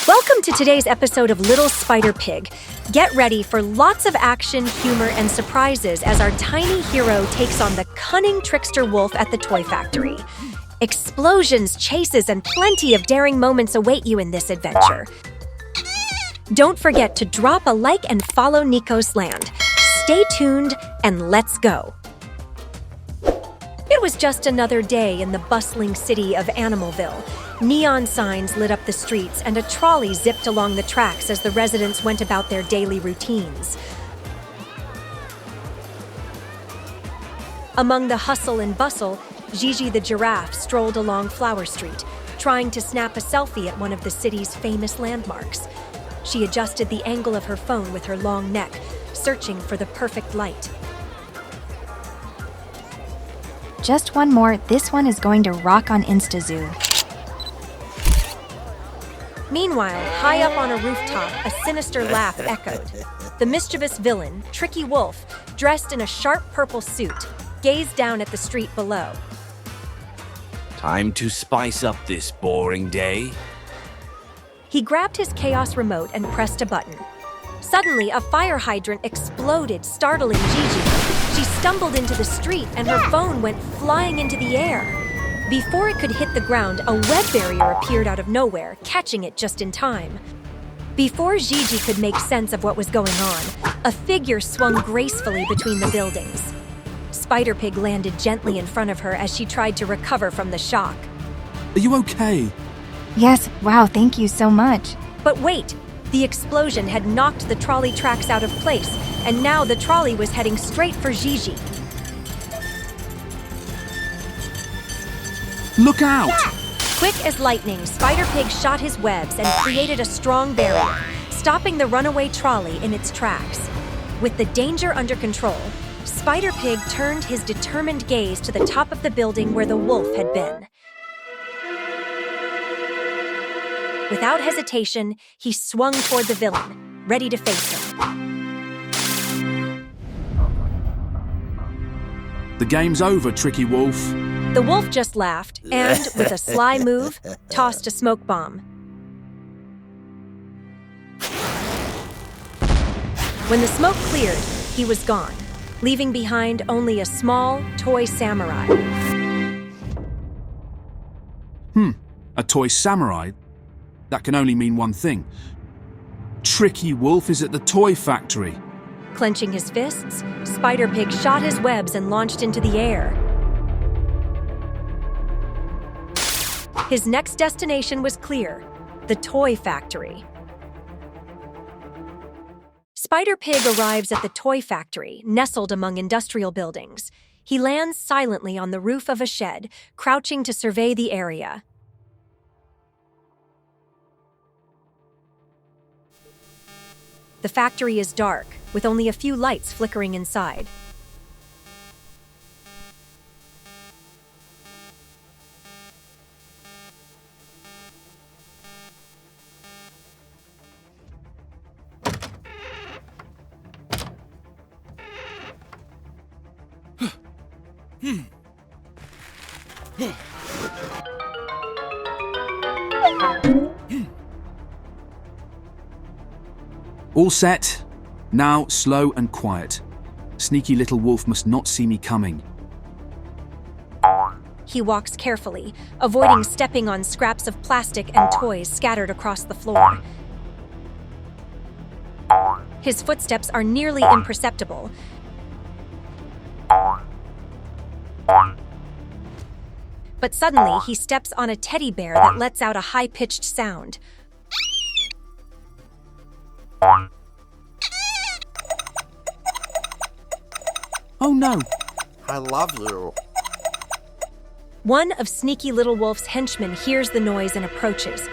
Welcome to today's episode of Little Spider Pig. Get ready for lots of action, humor, and surprises as our tiny hero takes on the cunning trickster wolf at the toy factory. Explosions, chases, and plenty of daring moments await you in this adventure. Don't forget to drop a like and follow Nico's Land. Stay tuned and let's go. It was just another day in the bustling city of Animalville. Neon signs lit up the streets and a trolley zipped along the tracks as the residents went about their daily routines. Among the hustle and bustle, Gigi the giraffe strolled along Flower Street, trying to snap a selfie at one of the city's famous landmarks. She adjusted the angle of her phone with her long neck, searching for the perfect light. Just one more, this one is going to rock on InstaZoo. Meanwhile, high up on a rooftop, a sinister laugh echoed. The mischievous villain, Tricky Wolf, dressed in a sharp purple suit, gazed down at the street below. Time to spice up this boring day. He grabbed his chaos remote and pressed a button. Suddenly, a fire hydrant exploded, startling Gigi. She stumbled into the street and her phone went flying into the air. Before it could hit the ground, a web barrier appeared out of nowhere, catching it just in time. Before Gigi could make sense of what was going on, a figure swung gracefully between the buildings. Spider Pig landed gently in front of her as she tried to recover from the shock. Are you okay? Yes, wow, thank you so much. But wait! The explosion had knocked the trolley tracks out of place, and now the trolley was heading straight for Gigi. Look out! Quick as lightning, Spider Pig shot his webs and created a strong barrier, stopping the runaway trolley in its tracks. With the danger under control, Spider Pig turned his determined gaze to the top of the building where the wolf had been. Without hesitation, he swung toward the villain, ready to face him. The game's over, Tricky Wolf. The wolf just laughed and, with a sly move, tossed a smoke bomb. When the smoke cleared, he was gone, leaving behind only a small toy samurai. A toy samurai? That can only mean one thing. Tricky Wolf is at the toy factory. Clenching his fists, Spider Pig shot his webs and launched into the air. His next destination was clear: the toy factory. Spider Pig arrives at the toy factory, nestled among industrial buildings. He lands silently on the roof of a shed, crouching to survey the area. The factory is dark, with only a few lights flickering inside. All set. Now, slow and quiet. Sneaky little wolf must not see me coming. He walks carefully, avoiding stepping on scraps of plastic and toys scattered across the floor. His footsteps are nearly imperceptible. But suddenly, he steps on a teddy bear that lets out a high-pitched sound. Oh no! I love you. One of Sneaky Little Wolf's henchmen hears the noise and approaches.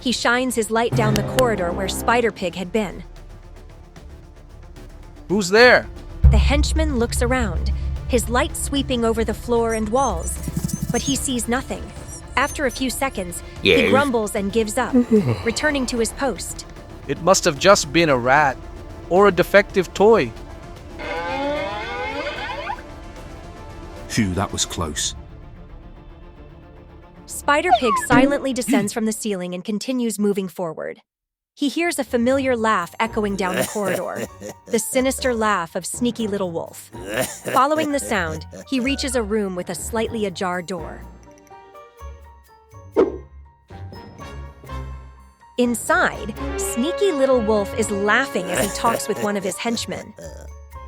He shines his light down the corridor where Spider Pig had been. Who's there? The henchman looks around, his light sweeping over the floor and walls, but he sees nothing. After a few seconds, he grumbles and gives up, returning to his post. It must have just been a rat or a defective toy. Phew, that was close. Spider Pig silently descends from the ceiling and continues moving forward. He hears a familiar laugh echoing down the corridor, the sinister laugh of Sneaky Little Wolf. Following the sound, he reaches a room with a slightly ajar door. Inside, Sneaky Little Wolf is laughing as he talks with one of his henchmen.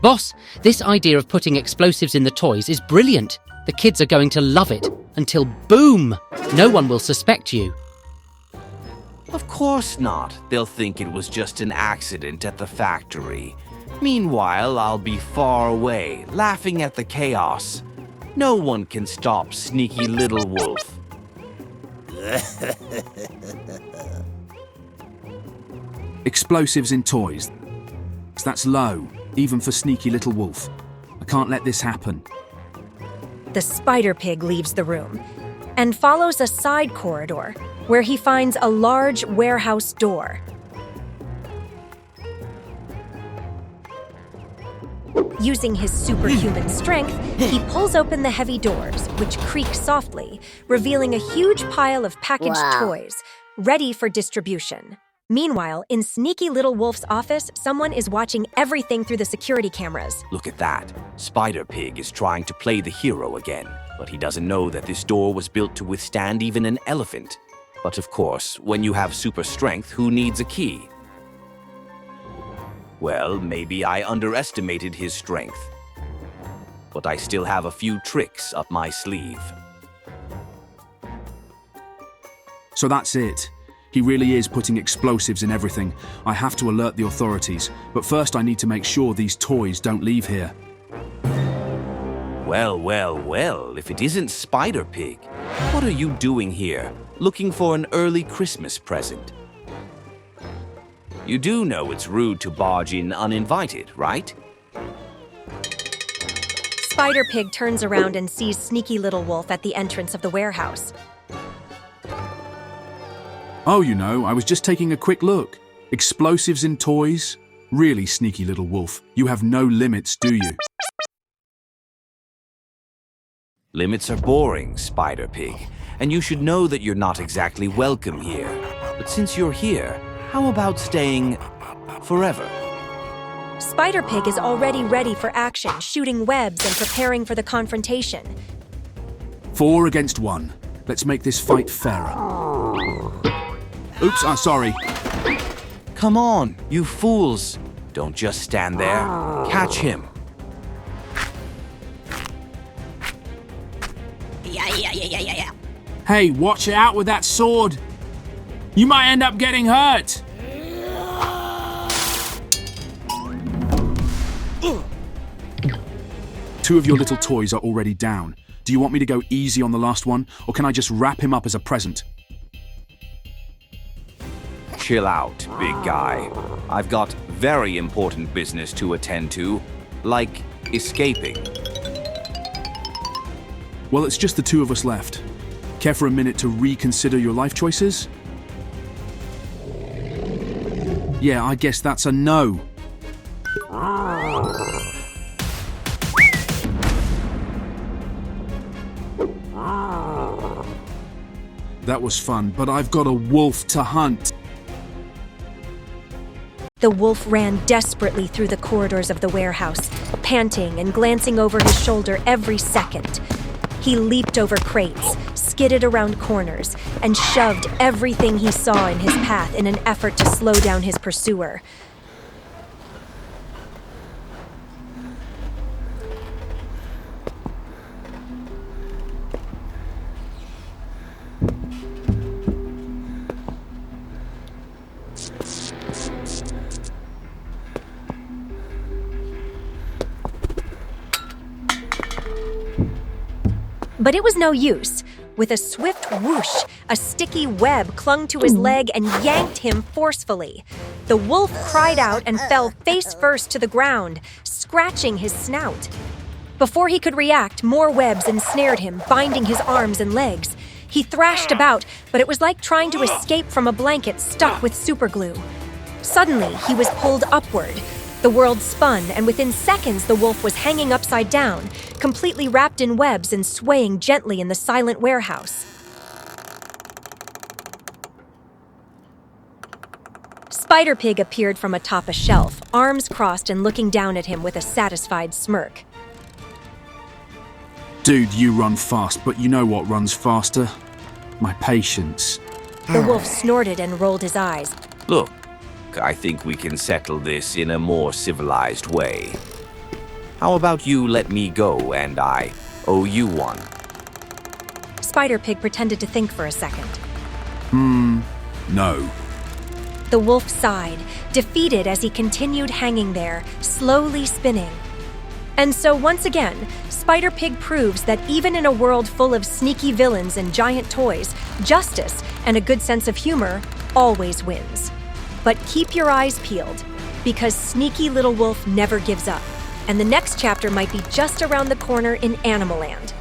Boss, this idea of putting explosives in the toys is brilliant. The kids are going to love it. Until boom! No one will suspect you. Of course not. They'll think it was just an accident at the factory. Meanwhile, I'll be far away, laughing at the chaos. No one can stop Sneaky Little Wolf. Explosives in toys. That's low, even for Sneaky Little Wolf. I can't let this happen. The Spider Pig leaves the room and follows a side corridor where he finds a large warehouse door. Using his superhuman strength, he pulls open the heavy doors, which creak softly, revealing a huge pile of packaged toys, ready for distribution. Meanwhile, in Sneaky Little Wolf's office, someone is watching everything through the security cameras. Look at that. Spider Pig is trying to play the hero again, but he doesn't know that this door was built to withstand even an elephant. But of course, when you have super strength, who needs a key? Well, maybe I underestimated his strength. But I still have a few tricks up my sleeve. So that's it. He really is putting explosives in everything. I have to alert the authorities, but first I need to make sure these toys don't leave here. Well, well, well, if it isn't Spider Pig, what are you doing here? Looking for an early Christmas present? You do know it's rude to barge in uninvited, right? Spider Pig turns around and sees Sneaky Little Wolf at the entrance of the warehouse. Oh, you know, I was just taking a quick look. Explosives in toys? Really, Sneaky Little Wolf, you have no limits, do you? Limits are boring, Spider Pig, and you should know that you're not exactly welcome here. But since you're here, how about staying forever? Spider Pig is already ready for action, shooting webs and preparing for the confrontation. 4 against 1. Let's make this fight fairer. Oops, I'm sorry. Come on, you fools! Don't just stand there. Catch him. Hey, watch out with that sword! You might end up getting hurt! Two of your little toys are already down. Do you want me to go easy on the last one, or can I just wrap him up as a present? Chill out, big guy. I've got very important business to attend to, like escaping. Well, it's just the two of us left. Care for a minute to reconsider your life choices? Yeah, I guess that's a no. That was fun, but I've got a wolf to hunt. The wolf ran desperately through the corridors of the warehouse, panting and glancing over his shoulder every second. He leaped over crates, skidded around corners, and shoved everything he saw in his path in an effort to slow down his pursuer. But it was no use. With a swift whoosh, a sticky web clung to his leg and yanked him forcefully. The wolf cried out and fell face first to the ground, scratching his snout. Before he could react, more webs ensnared him, binding his arms and legs. He thrashed about, but it was like trying to escape from a blanket stuck with superglue. Suddenly, he was pulled upward. The world spun, and within seconds the wolf was hanging upside down, completely wrapped in webs and swaying gently in the silent warehouse. Spider-Pig appeared from atop a shelf, arms crossed and looking down at him with a satisfied smirk. Dude, you run fast, but you know what runs faster? My patience. The wolf snorted and rolled his eyes. Look, I think we can settle this in a more civilized way. How about you let me go and I owe you one? Spider-Pig pretended to think for a second. No. The wolf sighed, defeated as he continued hanging there, slowly spinning. And so once again, Spider-Pig proves that even in a world full of sneaky villains and giant toys, justice and a good sense of humor always wins. But keep your eyes peeled, because Sneaky Little Wolf never gives up, and the next chapter might be just around the corner in Animal Land.